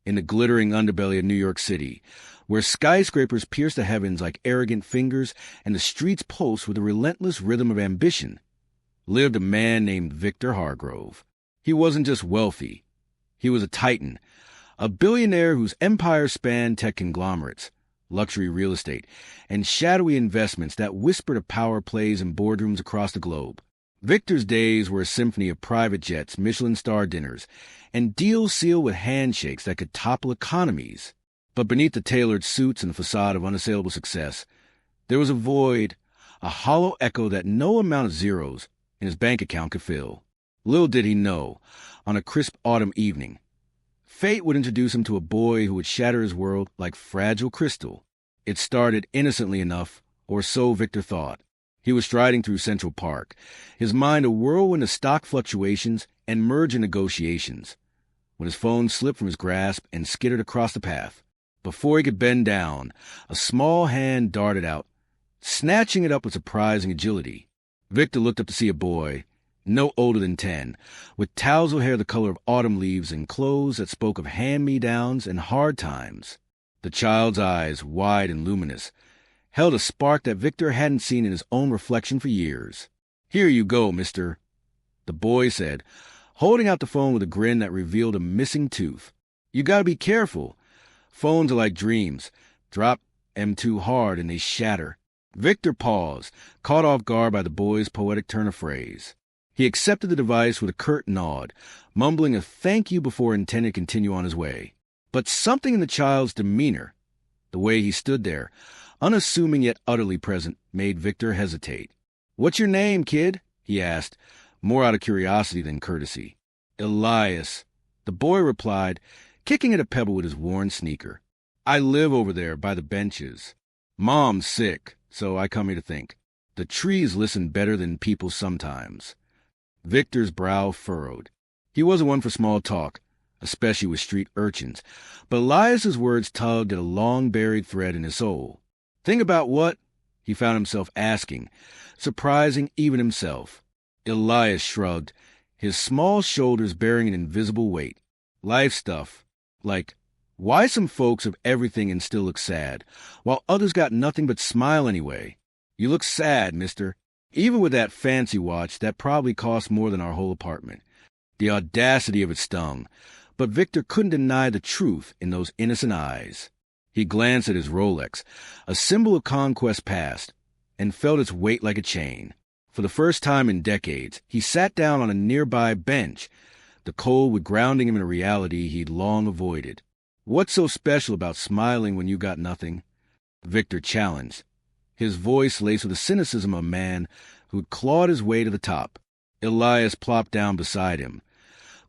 in the glittering underbelly of New York City, where skyscrapers pierce the heavens like arrogant fingers and the streets pulse with a relentless rhythm of ambition, lived a man named Victor Hargrove. He wasn't just wealthy. He was a titan, a billionaire whose empire spanned tech conglomerates, luxury real estate, and shadowy investments that whispered of power plays in boardrooms across the globe. Victor's days were a symphony of private jets, Michelin-star dinners, and deals sealed with handshakes that could topple economies. But beneath the tailored suits and facade of unassailable success, there was a void, a hollow echo that no amount of zeros in his bank account could fill. Little did he know, on a crisp autumn evening, fate would introduce him to a boy who would shatter his world like fragile crystal. It started innocently enough, or so Victor thought. He was striding through Central Park, his mind a whirlwind of stock fluctuations and merger negotiations, when his phone slipped from his grasp and skittered across the path. Before he could bend down, a small hand darted out, snatching it up with surprising agility. Victor looked up to see a boy, no older than 10, with tousled hair the color of autumn leaves and clothes that spoke of hand-me-downs and hard times. The child's eyes, wide and luminous, held a spark that Victor hadn't seen in his own reflection for years. "Here you go, mister," the boy said, holding out the phone with a grin that revealed a missing tooth. "You gotta be careful. Phones are like dreams. Drop 'em too hard and they shatter." Victor paused, caught off guard by the boy's poetic turn of phrase. He accepted the device with a curt nod, mumbling a thank you before intending to continue on his way. But something in the child's demeanor, the way he stood there, unassuming yet utterly present, made Victor hesitate. "What's your name, kid?" he asked, more out of curiosity than courtesy. "Elias," the boy replied, kicking at a pebble with his worn sneaker. "I live over there by the benches. Mom's sick, so I come here to think. The trees listen better than people sometimes." Victor's brow furrowed. He wasn't one for small talk, especially with street urchins, but Elias's words tugged at a long-buried thread in his soul. "Think about what?" he found himself asking, surprising even himself. Elias shrugged, his small shoulders bearing an invisible weight. "Life stuff. Like, why some folks have everything and still look sad, while others got nothing but smile anyway? You look sad, mister. Even with that fancy watch that probably cost more than our whole apartment." The audacity of it stung, but Victor couldn't deny the truth in those innocent eyes. He glanced at his Rolex, a symbol of conquest past, and felt its weight like a chain. For the first time in decades, he sat down on a nearby bench, the cold grounding him in a reality he'd long avoided. "What's so special about smiling when you got nothing?" Victor challenged, his voice laced with the cynicism of a man who'd clawed his way to the top. Elias plopped down beside him,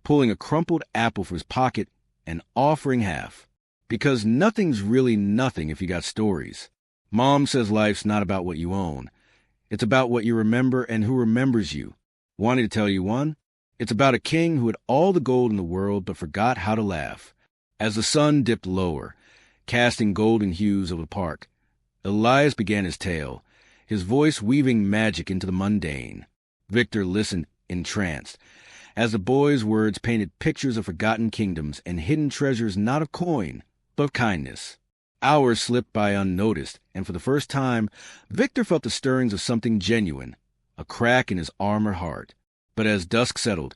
pulling a crumpled apple from his pocket and offering half. "Because nothing's really nothing if you got stories. Mom says life's not about what you own. It's about what you remember and who remembers you. Want me to tell you one? It's about a king who had all the gold in the world but forgot how to laugh." As the sun dipped lower, casting golden hues over the park, Elias began his tale, his voice weaving magic into the mundane. Victor listened entranced, as the boy's words painted pictures of forgotten kingdoms and hidden treasures not of coin, but of kindness. Hours slipped by unnoticed, and for the first time, Victor felt the stirrings of something genuine, a crack in his armored heart. But as dusk settled,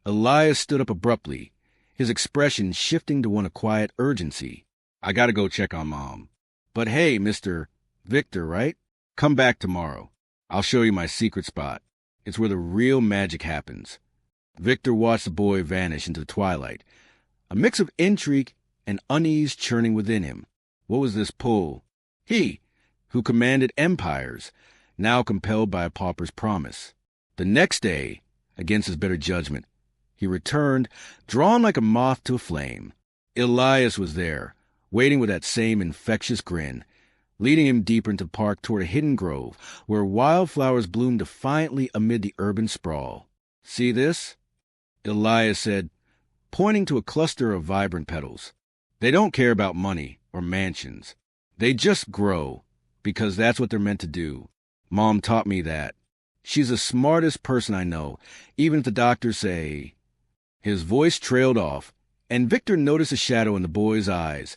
Elias stood up abruptly, his expression shifting to one of quiet urgency. "I gotta go check on Mom. But hey, Mr. Victor, right? Come back tomorrow. I'll show you my secret spot. It's where the real magic happens." Victor watched the boy vanish into the twilight, a mix of intrigue and unease churning within him. What was this pull? He, who commanded empires, now compelled by a pauper's promise. The next day, against his better judgment, he returned, drawn like a moth to a flame. Elias was there, waiting with that same infectious grin, leading him deeper into the park toward a hidden grove where wildflowers bloomed defiantly amid the urban sprawl. "See this?" Elias said, pointing to a cluster of vibrant petals. "They don't care about money or mansions. They just grow, because that's what they're meant to do. Mom taught me that. She's the smartest person I know, even if the doctors say—" His voice trailed off, And Victor noticed a shadow in the boy's eyes,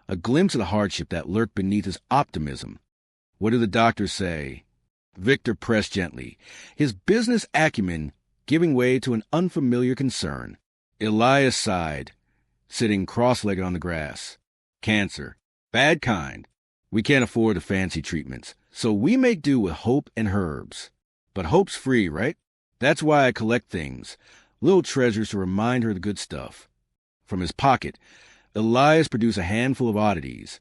a glimpse of the hardship that lurked beneath his optimism. "What do the doctors say?" Victor pressed gently, his business acumen giving way to an unfamiliar concern. Elias sighed, sitting cross-legged on the grass. "Cancer. Bad kind. We can't afford the fancy treatments, so we make do with hope and herbs. But hope's free, right? That's why I collect things, little treasures to remind her of the good stuff." From his pocket, Elias produced a handful of oddities.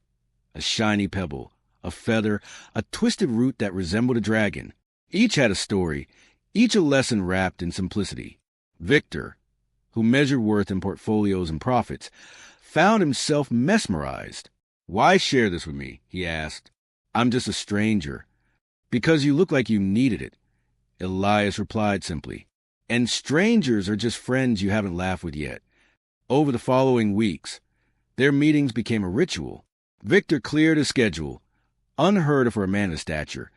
A shiny pebble, a feather, a twisted root that resembled a dragon. Each had a story, each a lesson wrapped in simplicity. Victor, who measured worth in portfolios and profits, found himself mesmerized. "Why share this with me?" he asked. "I'm just a stranger." "Because you look like you needed it," Elias replied simply. "And strangers are just friends you haven't laughed with yet." Over the following weeks, their meetings became a ritual. Victor cleared his schedule, unheard of for a man of stature,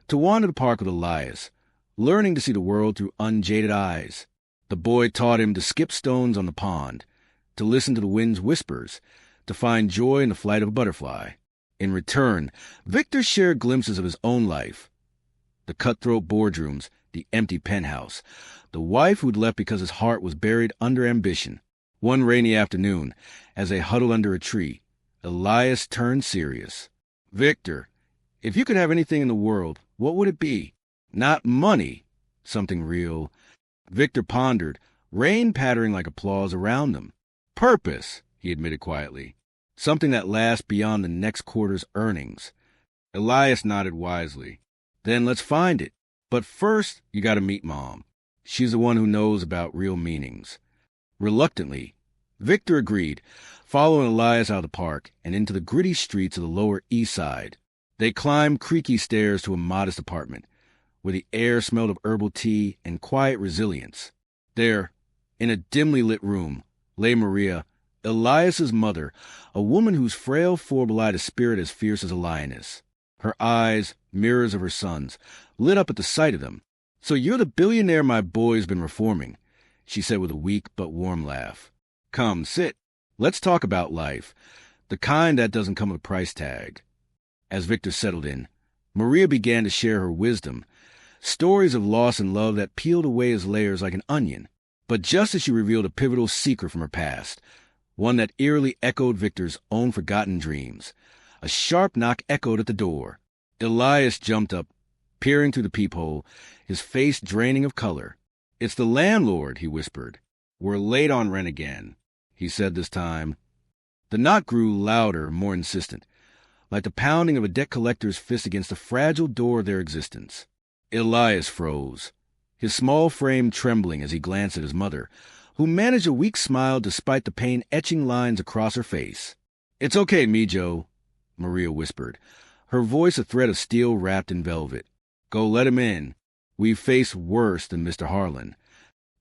to wander the park with Elias, learning to see the world through unjaded eyes. The boy taught him to skip stones on the pond, to listen to the wind's whispers, to find joy in the flight of a butterfly. In return, Victor shared glimpses of his own life. The cutthroat boardrooms, the empty penthouse, the wife who'd left because his heart was buried under ambition. One rainy afternoon, as they huddled under a tree, Elias turned serious. "Victor, if you could have anything in the world, what would it be? Not money, something real." Victor pondered, rain pattering like applause around them. "Purpose," he admitted quietly. "Something that lasts beyond the next quarter's earnings." Elias nodded wisely. "Then let's find it. But first, you gotta meet Mom. She's the one who knows about real meanings." Reluctantly, Victor agreed, following Elias out of the park and into the gritty streets of the Lower East Side. They climbed creaky stairs to a modest apartment, where the air smelled of herbal tea and quiet resilience. There, in a dimly lit room, lay Maria, Elias's mother, a woman whose frail form belied a spirit as fierce as a lioness. Her eyes, mirrors of her son's, lit up at the sight of them. "So you're the billionaire my boy's been reforming," she said with a weak but warm laugh. "Come, sit. Let's talk about life, the kind that doesn't come with a price tag." As Victor settled in, Maria began to share her wisdom, stories of loss and love that peeled away as layers like an onion. But just as she revealed a pivotal secret from her past, one that eerily echoed Victor's own forgotten dreams, a sharp knock echoed at the door. Elias jumped up, peering through the peephole, his face draining of color. "It's the landlord," he whispered. "We're late on rent again," he said this time. The knock grew louder, more insistent, like the pounding of a debt collector's fist against the fragile door of their existence. Elias froze, his small frame trembling as he glanced at his mother, who managed a weak smile despite the pain etching lines across her face. "It's okay, Mijo," Maria whispered, her voice a thread of steel wrapped in velvet. "Go let him in. We've faced worse than Mr. Harlan."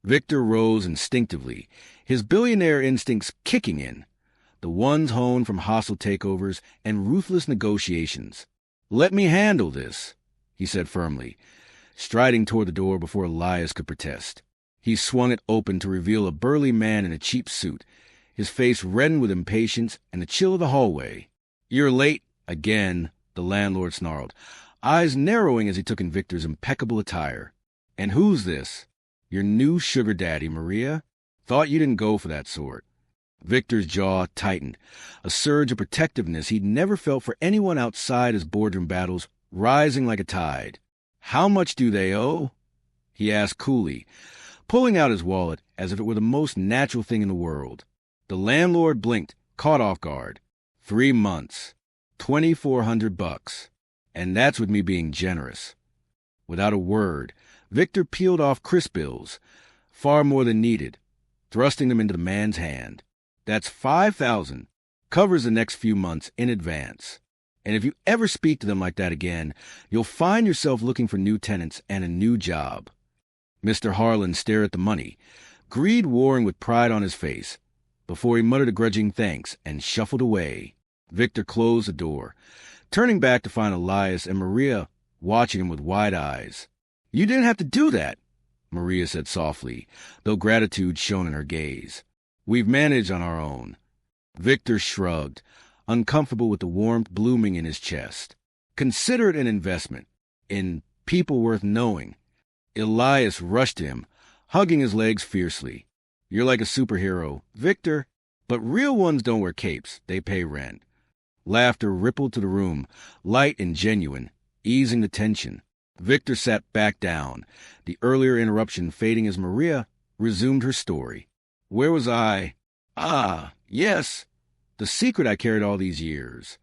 Victor rose instinctively, his billionaire instincts kicking in, the ones honed from hostile takeovers and ruthless negotiations. "Let me handle this," he said firmly, striding toward the door before Elias could protest. He swung it open to reveal a burly man in a cheap suit, his face reddened with impatience and the chill of the hallway. "You're late again," the landlord snarled, eyes narrowing as he took in Victor's impeccable attire. "And who's this?" "Your new sugar daddy, Maria. Thought you didn't go for that sort." Victor's jaw tightened, a surge of protectiveness he'd never felt for anyone outside his boardroom battles rising like a tide. "How much do they owe?" he asked coolly, pulling out his wallet as if it were the most natural thing in the world. The landlord blinked, caught off guard. 3 months. $2,400. And that's with me being generous. Without a word, Victor peeled off crisp bills, far more than needed, thrusting them into the man's hand. "That's $5,000. Covers the next few months in advance. And if you ever speak to them like that again, you'll find yourself looking for new tenants and a new job." Mr. Harlan stared at the money, greed warring with pride on his face, before he muttered a grudging thanks and shuffled away. Victor closed the door, turning back to find Elias and Maria watching him with wide eyes. "You didn't have to do that," Maria said softly, though gratitude shone in her gaze. We've managed on our own. Victor shrugged, uncomfortable with the warmth blooming in his chest. Consider it an investment in people worth knowing. Elias rushed him, hugging his legs fiercely. You're like a superhero, Victor, but real ones don't wear capes. They pay rent. Laughter rippled to the room, light and genuine, easing the tension. Victor sat back down, the earlier interruption fading as Maria resumed her story. Where was I? Ah, yes, the secret I carried all these years.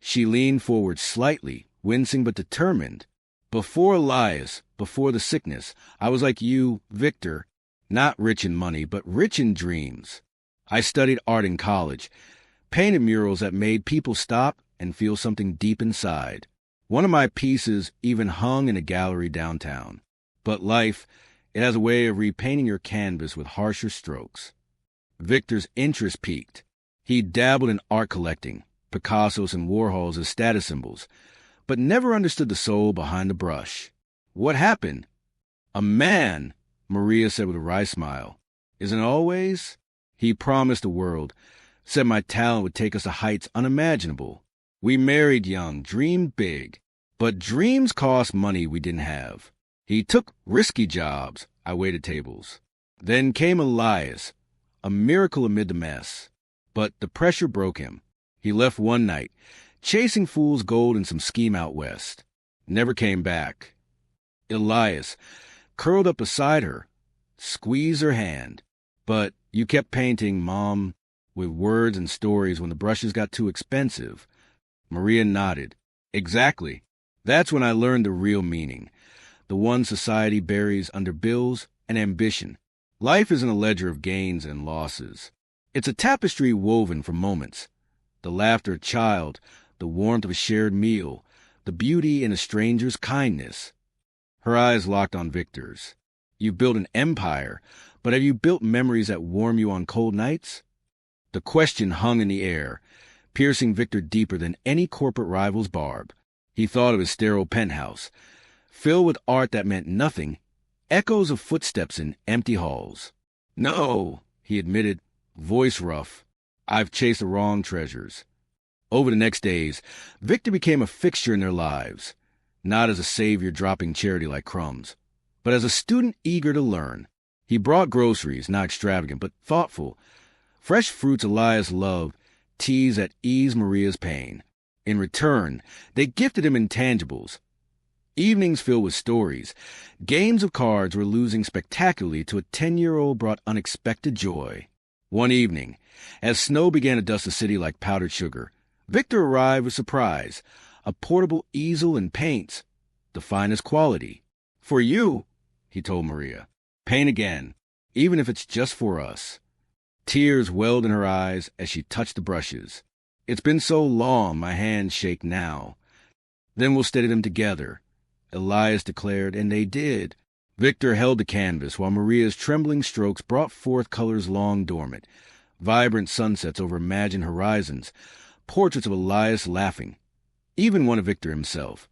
She leaned forward slightly, wincing but determined. Before Elias, before the sickness, I was like you, Victor, not rich in money, but rich in dreams. I studied art in college, painted murals that made people stop and feel something deep inside. One of my pieces even hung in a gallery downtown. But life, it has a way of repainting your canvas with harsher strokes. Victor's interest peaked. He dabbled in art collecting, Picassos and Warhols as status symbols, but never understood the soul behind the brush. What happened? A man, Maria said with a wry smile. Isn't it always? He promised the world, said my talent would take us to heights unimaginable. We married young, dreamed big, but dreams cost money we didn't have. He took risky jobs. I waited tables. Then came Elias, a miracle amid the mess. But the pressure broke him. He left one night, chasing fool's gold in some scheme out west. Never came back. Elias curled up beside her, squeezed her hand. But you kept painting, Mom, with words and stories when the brushes got too expensive. Maria nodded. Exactly. That's when I learned the real meaning. The one society buries under bills and ambition. Life isn't a ledger of gains and losses. It's a tapestry woven from moments. The laughter of a child, the warmth of a shared meal, the beauty in a stranger's kindness. Her eyes locked on Victor's. You've built an empire, but have you built memories that warm you on cold nights? The question hung in the air, piercing Victor deeper than any corporate rival's barb. He thought of his sterile penthouse, filled with art that meant nothing, echoes of footsteps in empty halls. No, he admitted, voice rough. I've chased the wrong treasures. Over the next days, Victor became a fixture in their lives, not as a savior dropping charity like crumbs, but as a student eager to learn. He brought groceries, not extravagant, but thoughtful. Fresh fruits Elias loved, teas that eased Maria's pain. In return, they gifted him intangibles. Evenings filled with stories. Games of cards were losing spectacularly to a 10-year-old brought unexpected joy. One evening, as snow began to dust the city like powdered sugar, Victor arrived with surprise, a portable easel and paints, the finest quality. For you, he told Maria. Paint again, even if it's just for us. Tears welled in her eyes as she touched the brushes. It's been so long, my hands shake now. Then we'll steady them together, Elias declared, and they did. Victor held the canvas while Maria's trembling strokes brought forth colors long dormant, vibrant sunsets over imagined horizons, portraits of Elias laughing, even one of Victor himself.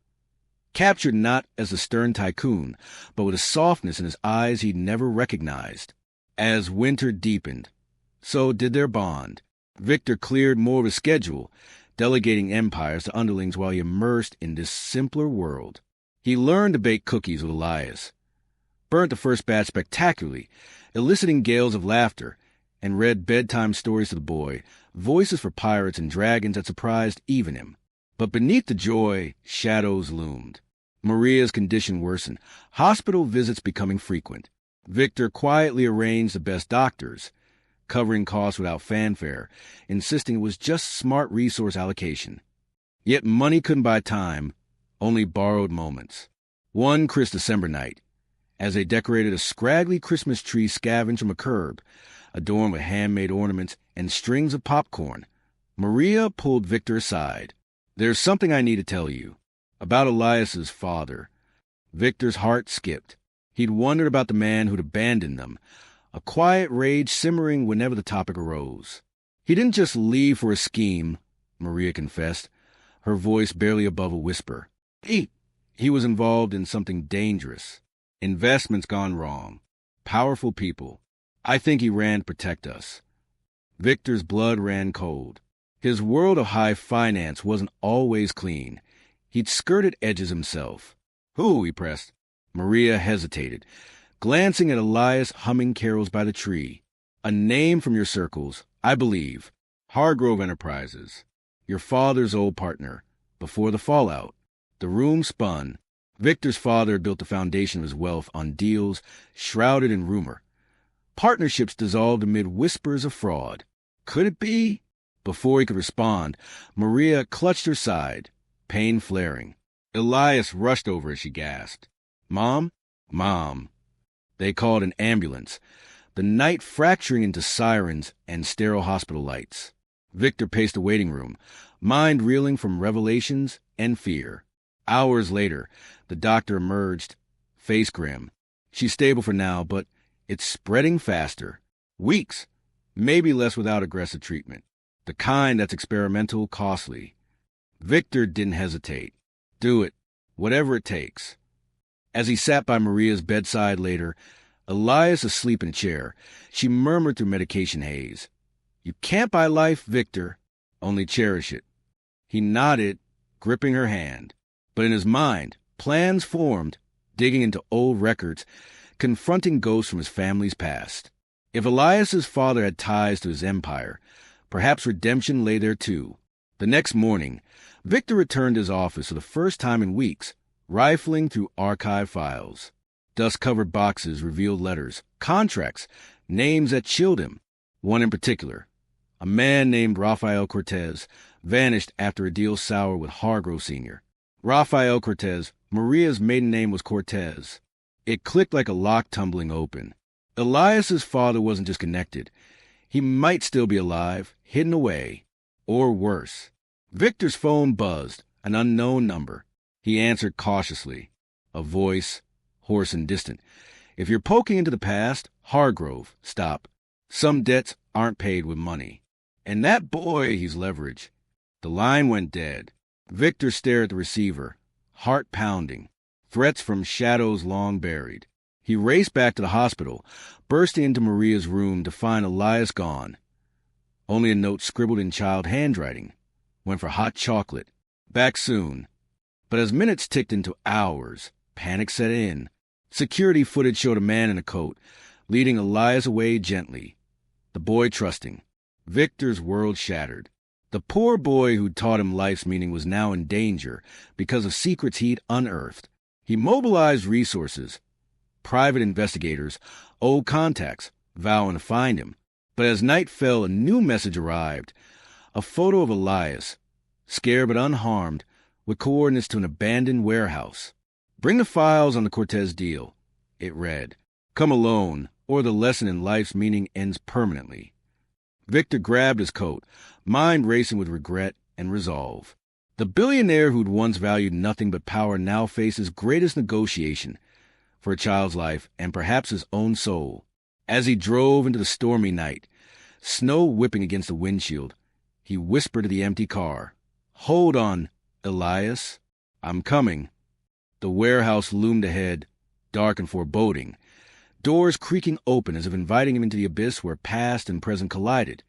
Captured not as a stern tycoon, but with a softness in his eyes he'd never recognized. As winter deepened, so did their bond. Victor cleared more of his schedule, delegating empires to underlings while he immersed in this simpler world. He learned to bake cookies with Elias, burnt the first batch spectacularly, eliciting gales of laughter, and read bedtime stories to the boy, voices for pirates and dragons that surprised even him. But beneath the joy, shadows loomed. Maria's condition worsened, hospital visits becoming frequent. Victor quietly arranged the best doctors, covering costs without fanfare, insisting it was just smart resource allocation. Yet money couldn't buy time, only borrowed moments. One crisp December night, as they decorated a scraggly Christmas tree scavenged from a curb, adorned with handmade ornaments and strings of popcorn, Maria pulled Victor aside. There's something I need to tell you. About Elias's father. Victor's heart skipped. He'd wondered about the man who'd abandoned them, a quiet rage simmering whenever the topic arose. He didn't just leave for a scheme, Maria confessed, her voice barely above a whisper. He was involved in something dangerous. Investments gone wrong. Powerful people. I think he ran to protect us. Victor's blood ran cold. His world of high finance wasn't always clean. He'd skirted edges himself. "Who?" he pressed. Maria hesitated, glancing at Elias humming carols by the tree. "A name from your circles, I believe. Hargrove Enterprises. Your father's old partner. Before the fallout." The room spun. Victor's father had built the foundation of his wealth on deals shrouded in rumor. Partnerships dissolved amid whispers of fraud. Could it be? Before he could respond, Maria clutched her side, pain flaring. Elias rushed over as she gasped. "Mom? Mom." They called an ambulance, the night fracturing into sirens and sterile hospital lights. Victor paced the waiting room, mind reeling from revelations and fear. Hours later, the doctor emerged, face grim. "She's stable for now, but it's spreading faster. Weeks, maybe less without aggressive treatment. The kind that's experimental, costly." Victor didn't hesitate. "Do it, whatever it takes." As he sat by Maria's bedside later, Elias asleep in a chair, she murmured through medication haze, "You can't buy life, Victor. Only cherish it." He nodded, gripping her hand. But in his mind, plans formed, digging into old records, confronting ghosts from his family's past. If Elias's father had ties to his empire, perhaps redemption lay there too. The next morning, Victor returned to his office for the first time in weeks, rifling through archive files. Dust-covered boxes revealed letters, contracts, names that chilled him. One in particular, a man named Rafael Cortez, vanished after a deal sour with Hargrove Sr. Rafael Cortez, Maria's maiden name was Cortez. It clicked like a lock tumbling open. Elias's father wasn't disconnected. He might still be alive, hidden away. Or worse. Victor's phone buzzed, an unknown number. He answered cautiously. A voice, hoarse and distant. "If you're poking into the past, Hargrove, stop. Some debts aren't paid with money. And that boy, he's leverage." The line went dead. Victor stared at the receiver, heart pounding. Threats from shadows long buried. He raced back to the hospital, bursting into Maria's room to find Elias gone. Only a note scribbled in child handwriting. "Went for hot chocolate. Back soon." But as minutes ticked into hours, panic set in. Security footage showed a man in a coat, leading Elias away gently. The boy trusting. Victor's world shattered. The poor boy who'd taught him life's meaning was now in danger because of secrets he'd unearthed. He mobilized resources, private investigators, old contacts, vowing to find him. But as night fell, a new message arrived. A photo of Elias, scared but unharmed, with coordinates to an abandoned warehouse. "Bring the files on the Cortez deal," it read. "Come alone, or the lesson in life's meaning ends permanently." Victor grabbed his coat, mind racing with regret and resolve. The billionaire who'd once valued nothing but power now faced his greatest negotiation for a child's life and perhaps his own soul. As he drove into the stormy night, snow whipping against the windshield, he whispered to the empty car, "Hold on, Elias. I'm coming." The warehouse loomed ahead, dark and foreboding, doors creaking open as if inviting him into the abyss where past and present collided.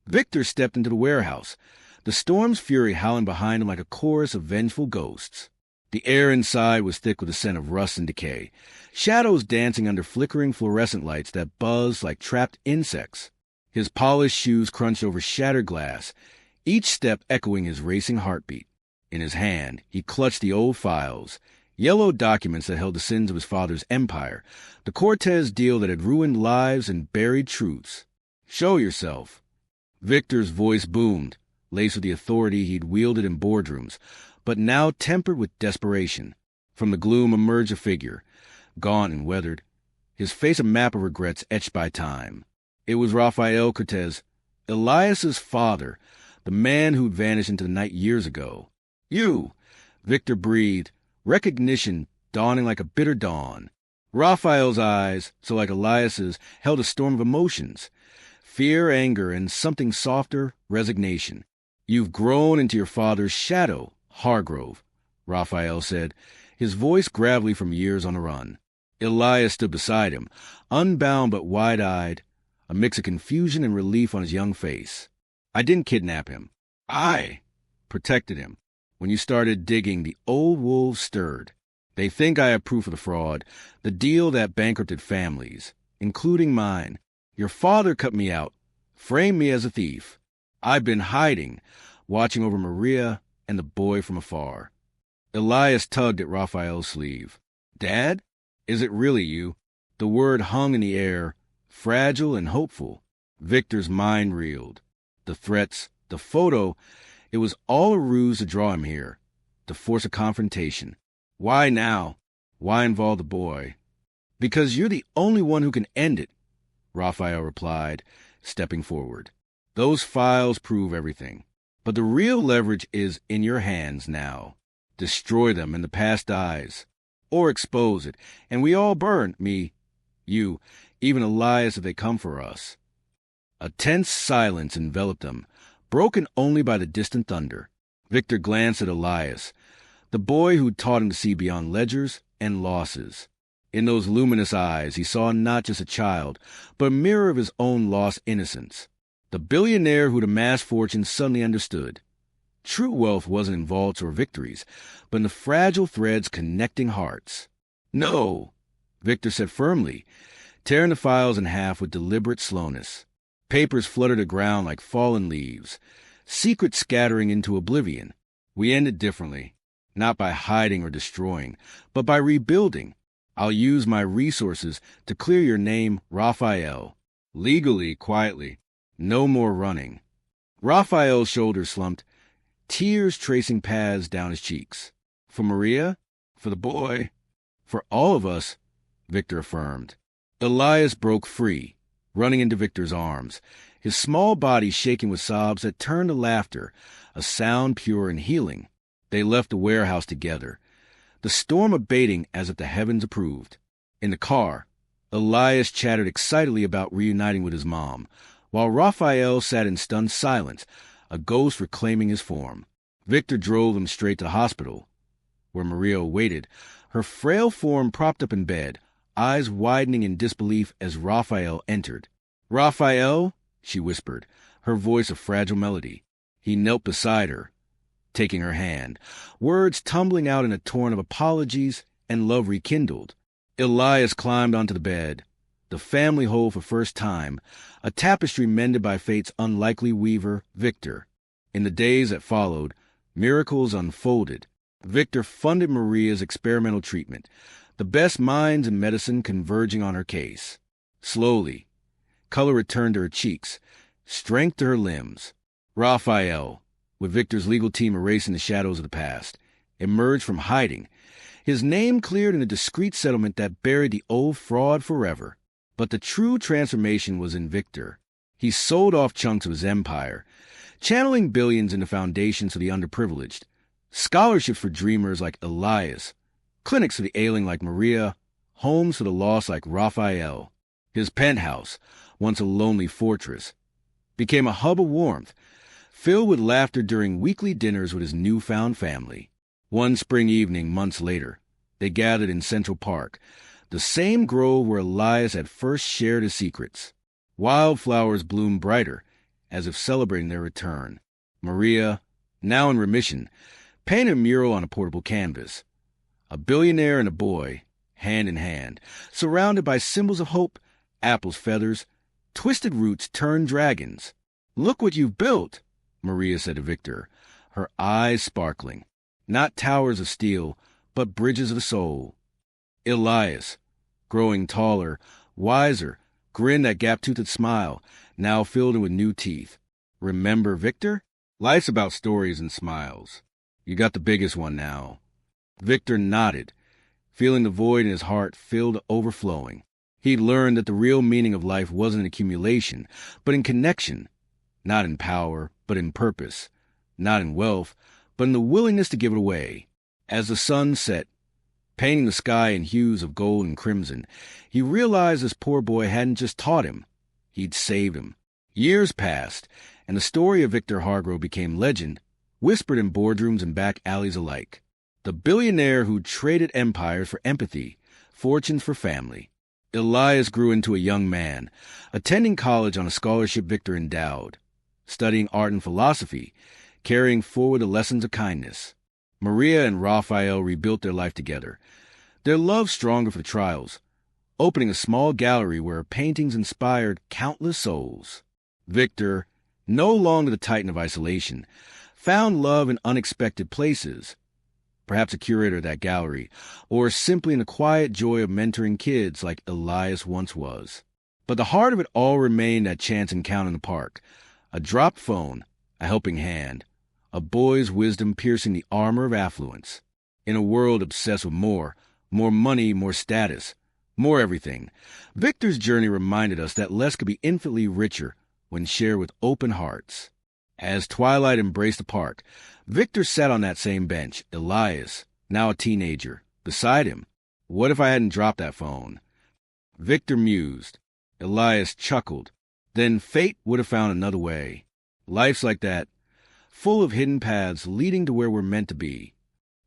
Victor stepped into the warehouse, the storm's fury howling behind him like a chorus of vengeful ghosts. The air inside was thick with the scent of rust and decay, shadows dancing under flickering fluorescent lights that buzzed like trapped insects. His polished shoes crunched over shattered glass, each step echoing his racing heartbeat. In his hand, he clutched the old files, yellow documents that held the sins of his father's empire, the Cortez deal that had ruined lives and buried truths. "Show yourself." Victor's voice boomed, laced with the authority he'd wielded in boardrooms, but now tempered with desperation. From the gloom emerged a figure, gaunt and weathered, his face a map of regrets etched by time. It was Rafael Cortez, Elias's father, the man who'd vanished into the night years ago. "You!" Victor breathed, recognition dawning like a bitter dawn. Raphael's eyes, so like Elias's, held a storm of emotions. Fear, anger, and something softer, resignation. "You've grown into your father's shadow, Hargrove," Raphael said, his voice gravelly from years on the run. Elias stood beside him, unbound but wide-eyed, a mix of confusion and relief on his young face. I didn't kidnap him. I protected him. When you started digging, the old wolves stirred. They think I have proof of the fraud, the deal that bankrupted families, including mine. Your father cut me out, framed me as a thief. I've been hiding, watching over Maria and the boy from afar. Elias tugged at Raphael's sleeve. Dad? Is it really you? The word hung in the air, fragile and hopeful. Victor's mind reeled. The threats, the photo, it was all a ruse to draw him here, to force a confrontation. Why now? Why involve the boy? Because you're the only one who can end it, Raphael replied, stepping forward. Those files prove everything. But the real leverage is in your hands now. Destroy them and the past dies. Or expose it, and we all burn, me, you, even Elias if they come for us. A tense silence enveloped them, broken only by the distant thunder. Victor glanced at Elias, the boy who taught him to see beyond ledgers and losses. In those luminous eyes he saw not just a child, but a mirror of his own lost innocence. The billionaire who'd amassed fortunes suddenly understood. True wealth wasn't in vaults or victories, but in the fragile threads connecting hearts. No, Victor said firmly, tearing the files in half with deliberate slowness. Papers fluttered the ground like fallen leaves, secrets scattering into oblivion. We end it differently, not by hiding or destroying, but by rebuilding. I'll use my resources to clear your name, Raphael. Legally, quietly. No more running. Raphael's shoulders slumped, tears tracing paths down his cheeks. For Maria? For the boy? For all of us, Victor affirmed. Elias broke free, running into Victor's arms, his small body shaking with sobs that turned to laughter, a sound pure and healing. They left the warehouse together, the storm abating as if the heavens approved. In the car, Elias chattered excitedly about reuniting with his mom, while Raphael sat in stunned silence, a ghost reclaiming his form. Victor drove them straight to the hospital, where Maria waited, her frail form propped up in bed, eyes widening in disbelief as Raphael entered. Raphael, she whispered, her voice a fragile melody. He knelt beside her, taking her hand, words tumbling out in a torrent of apologies and love rekindled. Elias climbed onto the bed, the family whole for first time, a tapestry mended by fate's unlikely weaver, Victor. In the days that followed, miracles unfolded. Victor funded Maria's experimental treatment, the best minds in medicine converging on her case. Slowly, color returned to her cheeks, strength to her limbs. Raphael, with Victor's legal team erasing the shadows of the past, emerged from hiding, his name cleared in a discreet settlement that buried the old fraud forever. But the true transformation was in Victor. He sold off chunks of his empire, channeling billions into foundations for the underprivileged, scholarships for dreamers like Elias, clinics for the ailing like Maria, homes for the lost like Raphael. His penthouse, once a lonely fortress, became a hub of warmth, filled with laughter during weekly dinners with his newfound family. One spring evening, months later, they gathered in Central Park, the same grove where Elias had first shared his secrets. Wildflowers bloomed brighter, as if celebrating their return. Maria, now in remission, painted a mural on a portable canvas. A billionaire and a boy, hand in hand, surrounded by symbols of hope, apples' feathers, twisted roots turned dragons. Look what you've built, Maria said to Victor, her eyes sparkling. Not towers of steel, but bridges of the soul. Elias, growing taller, wiser, grinned that gap-toothed smile, now filled with new teeth. Remember Victor? Life's about stories and smiles. You got the biggest one now. Victor nodded, feeling the void in his heart filled to overflowing. He'd learned that the real meaning of life wasn't in accumulation, but in connection. Not in power, but in purpose. Not in wealth, but in the willingness to give it away. As the sun set, painting the sky in hues of gold and crimson, he realized this poor boy hadn't just taught him. He'd saved him. Years passed, and the story of Victor Hargrove became legend, whispered in boardrooms and back alleys alike. The billionaire who traded empires for empathy, fortunes for family. Elias grew into a young man, attending college on a scholarship Victor endowed, studying art and philosophy, carrying forward the lessons of kindness. Maria and Raphael rebuilt their life together, their love stronger for trials, opening a small gallery where her paintings inspired countless souls. Victor, no longer the titan of isolation, found love in unexpected places, perhaps a curator of that gallery, or simply in the quiet joy of mentoring kids like Elias once was. But the heart of it all remained that chance encounter in the park, a dropped phone, a helping hand, a boy's wisdom piercing the armor of affluence. In a world obsessed with more money, more status, more everything, Victor's journey reminded us that less could be infinitely richer when shared with open hearts. As twilight embraced the park, Victor sat on that same bench, Elias, now a teenager, beside him. What if I hadn't dropped that phone? Victor mused. Elias chuckled. Then fate would have found another way. Life's like that, full of hidden paths leading to where we're meant to be.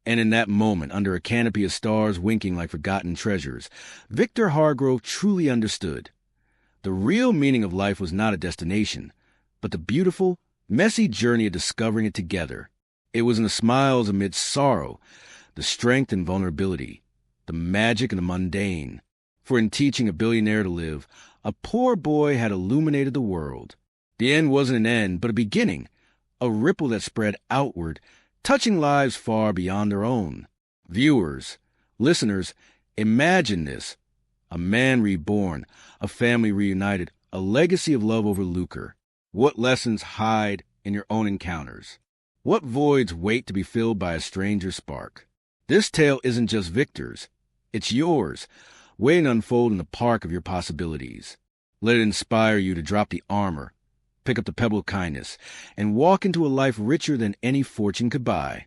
And in that moment, under a canopy of stars winking like forgotten treasures, Victor Hargrove truly understood. The real meaning of life was not a destination, but the beautiful, messy journey of discovering it together. It was in the smiles amidst sorrow, the strength and vulnerability, the magic and the mundane. For in teaching a billionaire to live, a poor boy had illuminated the world. The end wasn't an end, but a beginning, a ripple that spread outward, touching lives far beyond their own. Viewers, listeners, imagine this. A man reborn, a family reunited, a legacy of love over lucre. What lessons hide in your own encounters? What voids wait to be filled by a stranger's spark? This tale isn't just Victor's. It's yours, waiting to unfold in the park of your possibilities. Let it inspire you to drop the armor, pick up the pebble of kindness, and walk into a life richer than any fortune could buy.